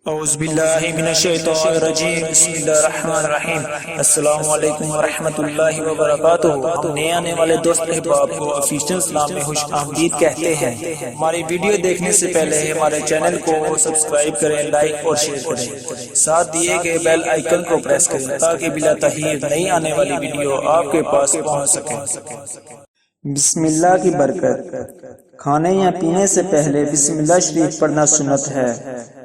اعوذ باللہ من الشیطان الرجیم بسم اللہ الرحمن الرحیم السلام علیکم ورحمۃ اللہ وبرکاتہ۔ نئے آنے والے دوست احباب کو آفیشیل اسلام میں خوش آمدید کہتے ہیں۔ ہماری ویڈیو دیکھنے سے پہلے ہمارے چینل کو سبسکرائب کریں، لائک اور شیئر کریں، ساتھ دیے گئے بیل آئیکن کو پریس کریں تاکہ بلا تاخیر نئی آنے والی ویڈیو آپ کے پاس پہنچ سکے۔ بسم اللہ کی برکت۔ کھانے یا پینے سے پہلے بسم اللہ شریف پڑھنا سنت ہے۔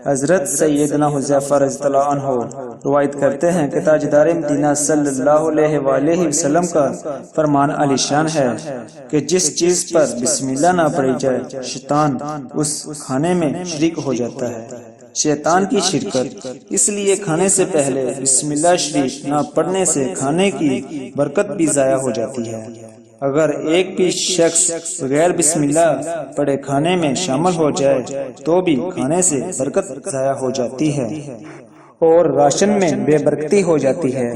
حضرت سیدنا حذیفہ رضی اللہ عنہ روایت کرتے ہیں کہ تاجدار مدینہ صلی اللہ علیہ وآلہ وسلم کا فرمان علی شان ہے کہ جس چیز پر بسم اللہ نہ پڑھی جائے شیطان اس کھانے میں شریک ہو جاتا ہے۔ شیطان کی شرکت، اس لیے کھانے سے پہلے بسم اللہ شریف نہ پڑھنے سے کھانے کی برکت بھی ضائع ہو جاتی ہے۔ اگر ایک بھی شخص بغیر بسم اللہ پڑھے کھانے میں شامل ہو جائے تو بھی کھانے سے برکت ضائع ہو جاتی ہے اور راشن میں بے برکتی ہو جاتی ہے۔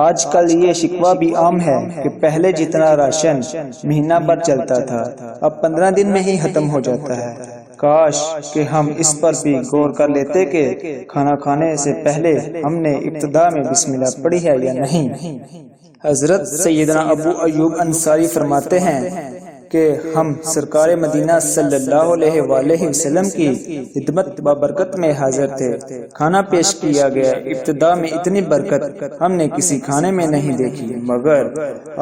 آج کل یہ شکوہ بھی عام ہے کہ پہلے جتنا راشن مہینہ بھر چلتا تھا اب 15 دن میں ہی ختم ہو جاتا ہے۔ کاش کہ ہم اس پر بھی غور کر لیتے کہ کھانا کھانے سے پہلے ہم نے ابتدا میں بسم اللہ پڑھی ہے یا نہیں۔ حضرت سیدنا ابو ایوب انصاری فرماتے ہیں کہ ہم سرکار مدینہ صلی اللہ علیہ وآلہ وسلم کی خدمت بابرکت میں حاضر تھے۔ کھانا پیش کیا گیا، ابتدا میں اتنی برکت ہم نے کسی کھانے میں نہیں دیکھی، مگر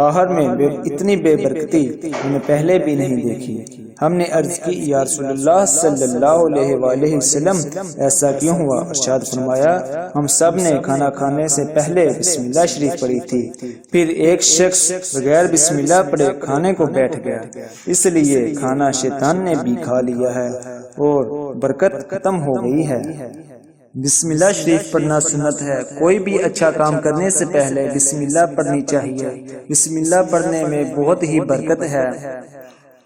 آخر میں اتنی بے برکتی ہم نے پہلے بھی نہیں دیکھی۔ ہم نے عرض کی یا رسول اللہ صلی اللہ علیہ وآلہ وسلم ایسا کیوں ہوا؟ ارشاد فرمایا ہم سب نے کھانا کھانے سے پہلے بسم اللہ شریف پڑھی تھی، پھر ایک شخص بغیر بسم اللہ پڑھے کھانے کو بیٹھ گیا، اس لیے کھانا شیطان نے بھی کھا لیا ہے اور برکت ختم ہو گئی ہے۔ بسم اللہ شریف پڑھنا سنت ہے۔ کوئی بھی اچھا کام کرنے سے پہلے بسم اللہ پڑھنی چاہیے۔ بسم اللہ پڑھنے میں بہت ہی برکت ہے۔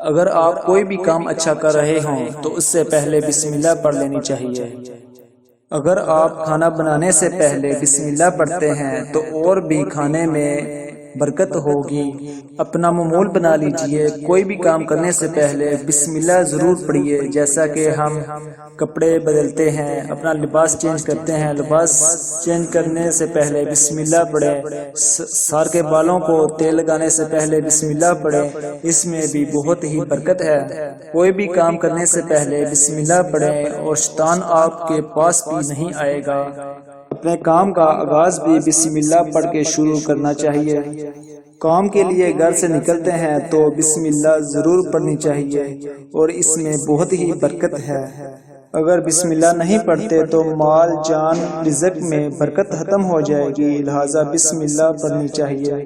اگر آپ کوئی بھی کام اچھا کر رہے ہوں تو اس سے پہلے بسم اللہ پڑھ لینی چاہیے۔ اگر آپ کھانا بنانے سے پہلے بسم اللہ پڑھتے ہیں تو اور بھی کھانے میں برکت ہوگی۔ اپنا معمول بنا لیجئے، کوئی بھی کام کرنے سے پہلے بسم اللہ ضرور پڑھیے۔ جیسا کہ ہم کپڑے بدلتے ہیں، اپنا لباس چینج کرتے ہیں، لباس چینج کرنے سے پہلے بسم اللہ پڑھیں۔ سار کے بالوں کو تیل لگانے سے پہلے بسم اللہ پڑھیں، اس میں بھی بہت ہی برکت ہے۔ کوئی بھی کام کرنے سے پہلے بسم اللہ پڑھیں اور شیطان آپ کے پاس بھی نہیں آئے گا۔ اپنے کام کا آغاز بھی بسم اللہ پڑھ کے شروع کرنا چاہیے۔ کام کے لیے گھر سے نکلتے ہیں تو بسم اللہ ضرور پڑھنی چاہیے اور اس میں بہت ہی برکت ہے۔ اگر بسم اللہ نہیں پڑھتے تو مال جان رزق میں برکت ختم ہو جائے گی، لہٰذا بسم اللہ پڑھنی چاہیے۔